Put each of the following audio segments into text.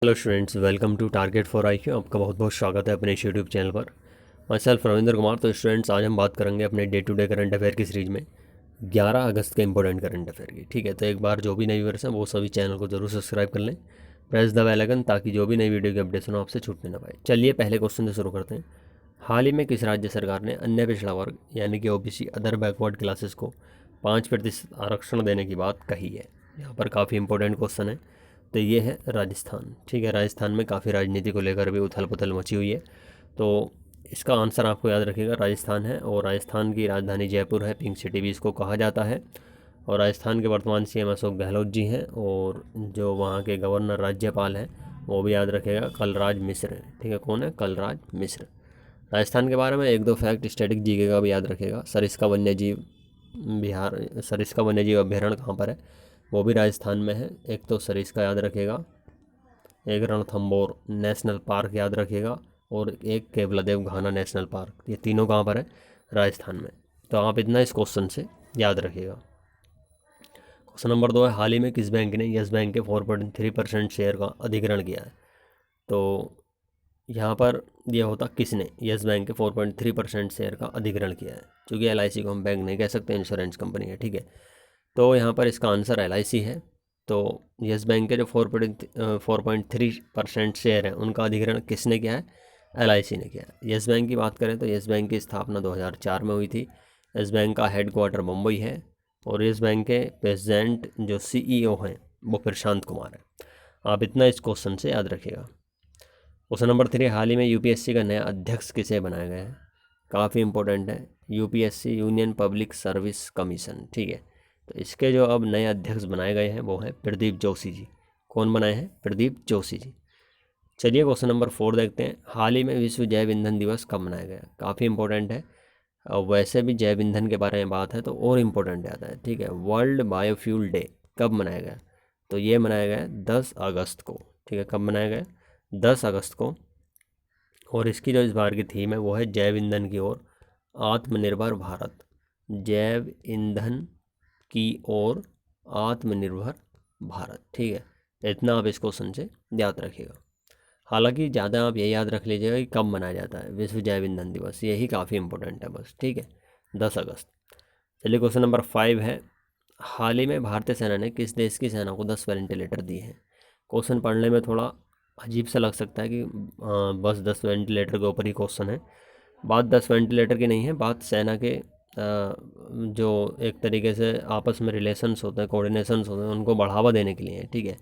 Hello students, welcome to target for IQ। आपका बहुत बहुत स्वागत है अपने इस यूट्यूब चैनल पर। Myself Ravindra Kumar. तो स्टूडेंट्स, आज हम बात करेंगे अपने day to day current affair की सीरीज में 11 अगस्त के इंपॉर्टेंट करंट अफेयर की। ठीक है, तो एक बार जो भी नई व्यूअर्स हैं वो सभी चैनल को जरूर सब्सक्राइब कर लें, प्रेस द बेल आइकन, ताकि जो भी नई वीडियो की अपडेट्स हो आपसे छूटने ना पाए। चलिए पहले क्वेश्चन से शुरू करते हैं। हाल ही में किस राज्य सरकार ने अन्य पिछड़ा वर्ग यानी कि OBC अदर बैकवर्ड क्लासेस को 5% आरक्षण देने की बात कही है? यहाँ पर काफ़ी इंपॉर्टेंट क्वेश्चन है। तो ये है राजस्थान। ठीक है, राजस्थान में काफ़ी राजनीति को लेकर भी उथल पुथल मची हुई है। तो इसका आंसर आपको याद रखिएगा, राजस्थान है। और राजस्थान की राजधानी जयपुर है, पिंक सिटी भी इसको कहा जाता है। और राजस्थान के वर्तमान CM अशोक गहलोत जी हैं, और जो वहाँ के गवर्नर राज्यपाल हैं वो भी याद रखिएगा, कलराज मिश्र हैं। ठीक है, कौन है? कलराज मिश्र। राजस्थान के बारे में एक दो फैक्ट स्टैटिक जीके का भी याद रखिएगा। सरिस्का वन्य जीव अभ्यारण्य कहाँ पर है? वो भी राजस्थान में है। एक तो सरिस्का याद रखिएगा, एक रणथंबोर नेशनल पार्क याद रखिएगा, और एक केवलादेव घाना नेशनल पार्क। ये तीनों कहाँ पर है? राजस्थान में। तो आप इतना इस क्वेश्चन से याद रखिएगा। क्वेश्चन नंबर 2 है, हाल ही में किस बैंक ने यस बैंक के 4.3% शेयर का अधिग्रहण किया है? तो यहाँ पर यह होता किसने यस बैंक के 4.3% शेयर का अधिग्रहण किया है? क्योंकि LIC को हम बैंक नहीं कह सकते, इंश्योरेंस कंपनी है। ठीक है, तो यहाँ पर इसका आंसर LIC है। तो यस बैंक के जो 4.3% शेयर हैं उनका अधिग्रहण किसने किया है? LIC ने किया है। यस बैंक की बात करें तो यस बैंक की स्थापना 2004 में हुई थी। यस बैंक का हेडक्वार्टर मुंबई है, और यस बैंक के प्रेसिडेंट जो CEO हैं वो प्रशांत कुमार है। आप इतना इस क्वेश्चन से याद रखिएगा। क्वेश्चन नंबर 3, हाल ही में UPSC का नया अध्यक्ष किसे बनाया गया है? काफ़ी इंपॉर्टेंट है। UPSC union public service commission. ठीक है, तो इसके जो अब नए अध्यक्ष बनाए गए हैं वो है प्रदीप जोशी जी। कौन बनाए हैं? प्रदीप जोशी जी। चलिए क्वेश्चन नंबर 4 देखते हैं। हाल ही में विश्व जैव ईंधन दिवस कब मनाया गया? काफ़ी इंपॉर्टेंट है। वैसे भी जैव ईंधन के बारे में बात है तो और इम्पोर्टेंट आता है। ठीक है, वर्ल्ड बायोफ्यूल डे कब मनाया गया? तो ये मनाया गया 10 अगस्त को। ठीक है, कब मनाया गया? 10 अगस्त को। और इसकी जो इस बार की थीम है वो है जैव ईंधन की ओर आत्मनिर्भर भारत। जैव ईंधन की ओर आत्मनिर्भर भारत। ठीक है, इतना आप इस क्वेश्चन से याद रखिएगा। हालांकि ज़्यादा आप ये याद रख लीजिएगा कि कब मनाया जाता है विश्व जैव ईंधन दिवस, यही काफ़ी इंपॉर्टेंट है बस। ठीक है, 10 अगस्त। चलिए क्वेश्चन नंबर 5 है, हाल ही में भारतीय सेना ने किस देश की सेना को 10 वेंटिलेटर दिए हैं? क्वेश्चन पढ़ने में थोड़ा अजीब सा लग सकता है कि बस 10 वेंटिलेटर के ऊपर ही क्वेश्चन है। बात 10 वेंटिलेटर की नहीं है, बात सेना के जो एक तरीके से आपस में रिलेशंस होते हैं, कोऑर्डिनेशंस होते हैं, उनको बढ़ावा देने के लिए है। ठीक है,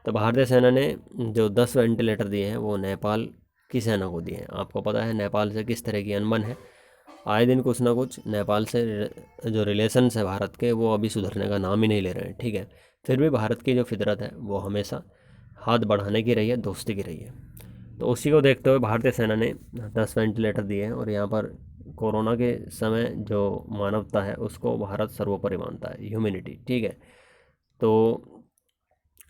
तो भारतीय सेना ने जो 10 वेंटिलेटर दिए हैं वो नेपाल की सेना को दिए हैं। आपको पता है नेपाल से किस तरह की अनबन है, आए दिन कुछ ना कुछ नेपाल से जो रिलेशंस है भारत के वो अभी सुधरने का नाम ही नहीं ले रहे हैं। ठीक है, फिर भी भारत की जो फितरत है वो हमेशा हाथ बढ़ाने की रही है, दोस्ती की रही है। तो उसी को देखते हुए भारतीय सेना ने 10 वेंटिलेटर दिए हैं, और यहाँ पर कोरोना के समय जो मानवता है उसको भारत सर्वोपरि मानता है, ह्यूमैनिटी। ठीक है, तो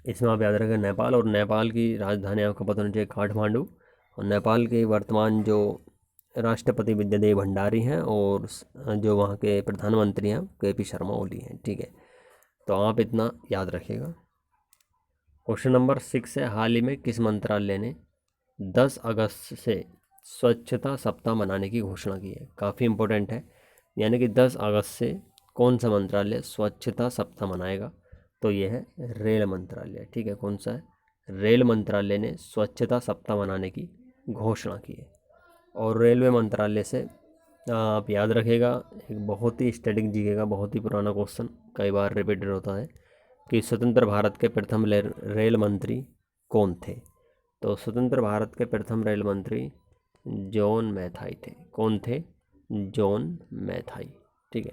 इसमें आप याद रखें नेपाल, और नेपाल की राजधानी आपको पता होनी चाहिए काठमांडू। और नेपाल के वर्तमान जो राष्ट्रपति विद्यादेव भंडारी हैं, और जो वहाँ के प्रधानमंत्री हैं KP शर्मा ओली हैं। ठीक है, तो आप इतना याद रखिएगा। क्वेश्चन नंबर 6 है, हाल ही में किस मंत्रालय ने 10 अगस्त से स्वच्छता सप्ताह मनाने की घोषणा की है? काफ़ी इंपॉर्टेंट है। यानी कि 10 अगस्त से कौन सा मंत्रालय स्वच्छता सप्ताह मनाएगा? तो ये है रेल मंत्रालय। ठीक है, कौन सा है? रेल मंत्रालय ने स्वच्छता सप्ताह मनाने की घोषणा की है। और रेलवे मंत्रालय से आप याद रखिएगा, एक बहुत ही स्टैटिक जीके का बहुत ही पुराना क्वेश्चन कई बार रिपीटेड होता है कि स्वतंत्र भारत के प्रथम रेल मंत्री कौन थे? तो स्वतंत्र भारत के प्रथम रेल मंत्री जॉन मैथाई थे। कौन थे? जॉन मैथाई। ठीक है,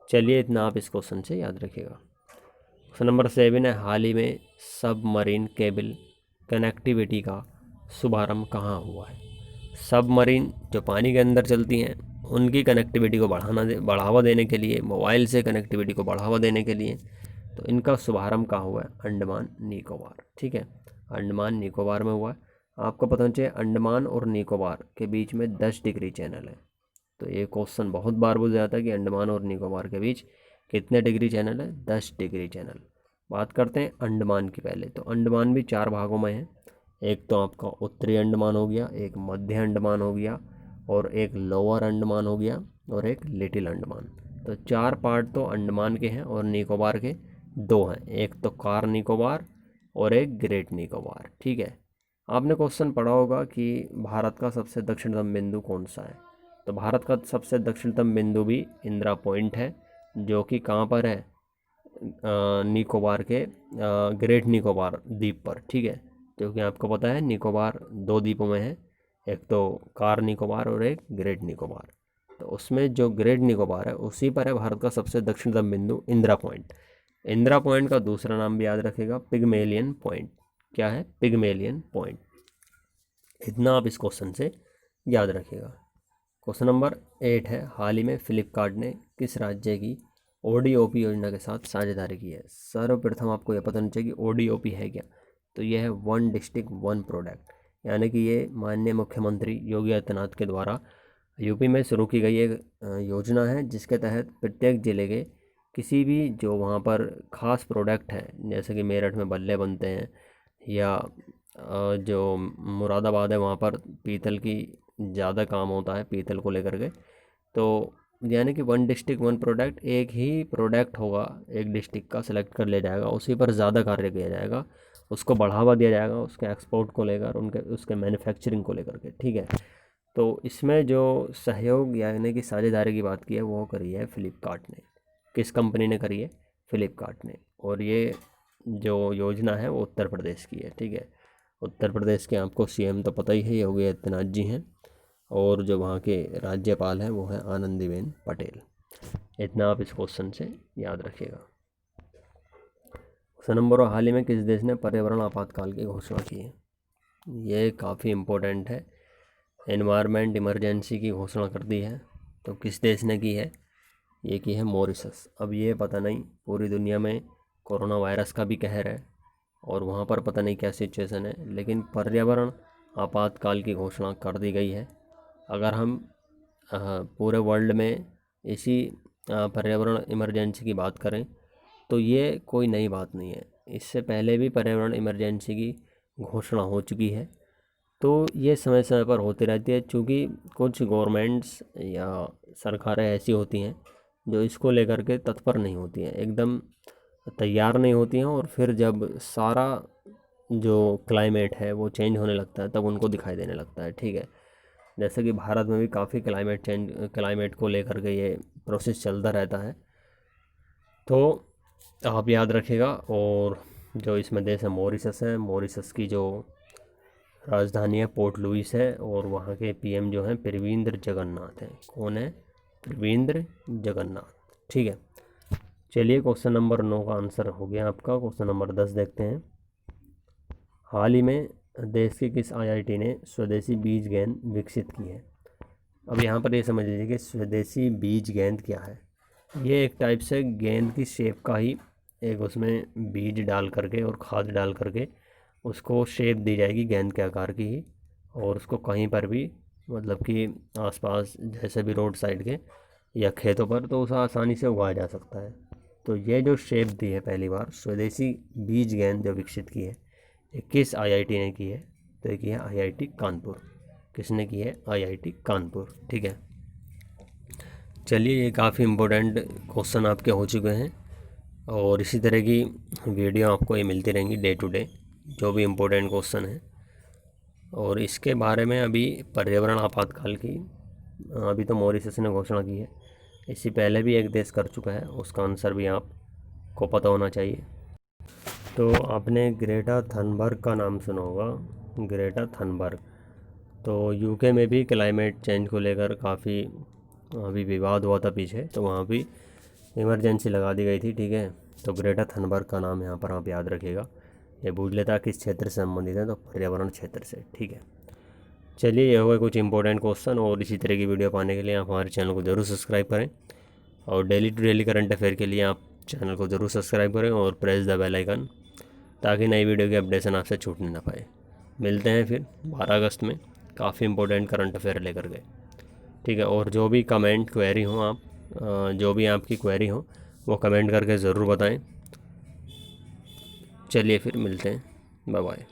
चलिए इतना आप इस क्वेश्चन से याद रखिएगा। क्वेश्चन नंबर 7 है, हाल ही में सबमरीन केबल कनेक्टिविटी का शुभारंभ कहाँ हुआ है? सबमरीन जो पानी के अंदर चलती हैं उनकी कनेक्टिविटी को बढ़ावा देने के लिए, मोबाइल से कनेक्टिविटी को बढ़ावा देने के लिए, तो इनका शुभारंभ कहाँ हुआ है? अंडमान निकोबार। ठीक है, अंडमान निकोबार में हुआ है। आपको पता होना चाहिए अंडमान और निकोबार के बीच में 10 डिग्री चैनल है। तो ये क्वेश्चन बहुत बार पूछा जाता है कि अंडमान और निकोबार के बीच कितने डिग्री चैनल है? 10 डिग्री चैनल। बात करते हैं अंडमान की पहले। तो अंडमान भी 4 भागों में है। एक तो आपका उत्तरी अंडमान हो गया, एक मध्य अंडमान हो गया, और एक लोअर अंडमान हो गया, और एक लिटिल अंडमान। तो 4 पार्ट तो अंडमान के हैं और निकोबार के 2 हैं, एक तो कार निकोबार और एक ग्रेट निकोबार। ठीक है, आपने क्वेश्चन पढ़ा होगा कि भारत का सबसे दक्षिणतम बिंदु कौन सा है। तो भारत का सबसे दक्षिणतम बिंदु भी इंदिरा पॉइंट है, जो कि कहाँ पर है, निकोबार के ग्रेट निकोबार द्वीप पर। ठीक है, क्योंकि आपको पता है निकोबार 2 द्वीपों में है, एक तो कार निकोबार और एक ग्रेट निकोबार। तो उसमें जो ग्रेट निकोबार है उसी पर है भारत का सबसे दक्षिणतम बिंदु इंदिरा पॉइंट। इंदिरा पॉइंट का दूसरा नाम भी याद रखेगा, पिग्मेलियन पॉइंट। क्या है, पिग्मेलियन पॉइंट। इतना आप इस क्वेश्चन से याद रखिएगा। क्वेश्चन नंबर 8 है, हाल ही में फ्लिपकार्ट ने किस राज्य की ODOP योजना के साथ साझेदारी की है। सर्वप्रथम आपको यह पता होना चाहिए कि ODOP है क्या। तो यह है वन डिस्ट्रिक्ट वन प्रोडक्ट, यानी कि ये माननीय मुख्यमंत्री योगी आदित्यनाथ के द्वारा यूपी में शुरू की गई एक योजना है, जिसके तहत प्रत्येक ज़िले के किसी भी जो वहाँ पर ख़ास प्रोडक्ट हैं, जैसे कि मेरठ में बल्ले बनते हैं, या जो मुरादाबाद है वहाँ पर पीतल की ज़्यादा काम होता है, पीतल को लेकर के। तो यानी कि वन डिस्ट्रिक्ट वन प्रोडक्ट, एक ही प्रोडक्ट होगा, एक डिस्ट्रिक्ट का सेलेक्ट कर लिया जाएगा, उसी पर ज़्यादा कार्य किया जाएगा, उसको बढ़ावा दिया जाएगा, उसके एक्सपोर्ट को लेकर, उसके मैन्युफैक्चरिंग को लेकर के। ठीक है, तो इसमें जो सहयोग यानी कि साझेदारी की बात की है वो करी है फ्लिपकार्ट ने। किस कंपनी ने करी है, फ्लिपकार्ट ने। और ये जो योजना है वो उत्तर प्रदेश की है। ठीक है, उत्तर प्रदेश के आपको CM तो पता ही है, योगी आदित्यनाथ जी हैं, और जो वहाँ के राज्यपाल हैं वो है आनंदीबेन पटेल। इतना आप इस क्वेश्चन से याद रखिएगा। क्वेश्चन नंबर, हाल ही में किस देश ने पर्यावरण आपातकाल की घोषणा की है। ये काफ़ी इम्पोर्टेंट है, एनवायरनमेंट इमरजेंसी की घोषणा कर दी है। तो किस देश ने की है, ये की है मॉरिशस। अब ये पता नहीं, पूरी दुनिया में कोरोना वायरस का भी कहर है और वहाँ पर पता नहीं क्या सिचुएशन है, लेकिन पर्यावरण आपातकाल की घोषणा कर दी गई है। अगर हम पूरे वर्ल्ड में इसी पर्यावरण इमरजेंसी की बात करें तो ये कोई नई बात नहीं है, इससे पहले भी पर्यावरण इमरजेंसी की घोषणा हो चुकी है। तो ये समय समय पर होती रहती है, क्योंकि कुछ गवर्नमेंट्स या सरकारें ऐसी होती हैं जो इसको लेकर के तत्पर नहीं होती हैं, एकदम तैयार नहीं होती हैं, और फिर जब सारा जो क्लाइमेट है वो चेंज होने लगता है तब उनको दिखाई देने लगता है। ठीक है, जैसे कि भारत में भी काफ़ी क्लाइमेट को लेकर के ये प्रोसेस चलता रहता है, तो आप याद रखिएगा। और जो इसमें देश है मॉरिशस है, मॉरिशस की जो राजधानी है पोर्ट लुइस है, और वहाँ के PM जो हैं प्रविंद्र जगन्नाथ हैं। कौन है, प्रविंद्र जगन्नाथ। ठीक है, चलिए क्वेश्चन नंबर 9 का आंसर हो गया आपका। क्वेश्चन नंबर 10 देखते हैं, हाल ही में देश के किस IIT ने स्वदेशी बीज गेंद विकसित की है। अब यहाँ पर ये समझ लीजिए कि स्वदेशी बीज गेंद क्या है। ये एक टाइप से गेंद की शेप का ही एक उसमें बीज डाल करके और खाद डाल करके उसको शेप दी जाएगी गेंद के आकार की ही, और उसको कहीं पर भी मतलब कि आसपास जैसे भी रोड साइड के या खेतों पर तो उसे आसानी से उगाया जा सकता है। तो ये जो शेप दी है पहली बार स्वदेशी बीज गेंद जो विकसित की है, ये किस IIT ने की है। तो ये की है IIT कानपुर। किसने की है, IIT कानपुर। ठीक है, चलिए ये काफ़ी इम्पोर्टेंट क्वेश्चन आपके हो चुके हैं, और इसी तरह की वीडियो आपको ये मिलती रहेंगी डे टू डे, जो भी इम्पोर्टेंट क्वेश्चन है। और इसके बारे में अभी पर्यावरण आपातकाल की अभी तो मॉरिशस ने घोषणा की है, इससे पहले भी एक देश कर चुका है, उसका आंसर भी आपको पता होना चाहिए। तो आपने ग्रेटा थनबर्ग का नाम सुना होगा, ग्रेटा थनबर्ग। तो UK में भी क्लाइमेट चेंज को लेकर काफ़ी अभी विवाद हुआ था पीछे, तो वहाँ भी इमरजेंसी लगा दी गई थी। ठीक है, तो ग्रेटा थनबर्ग का नाम यहाँ पर आप याद रखिएगा। ये पूछ लेता किस क्षेत्र से संबंधित है, तो पर्यावरण क्षेत्र से। ठीक है, चलिए ये हुआ कुछ इंपॉर्टेंट क्वेश्चन, और इसी तरह की वीडियो पाने के लिए आप हमारे चैनल को ज़रूर सब्सक्राइब करें, और daily to daily current affair के लिए आप चैनल को ज़रूर सब्सक्राइब करें और प्रेस द बेल आइकन, ताकि नई वीडियो की अपडेशन आपसे छूटने ना पाए। मिलते हैं फिर 12 अगस्त में काफ़ी इंपॉर्टेंट करंट अफेयर लेकर के। ठीक है, और जो भी कमेंट क्वेरी हो आप जो भी आपकी क्वेरी हो वो कमेंट करके ज़रूर बताएं। चलिए फिर मिलते हैं, बाय बाय।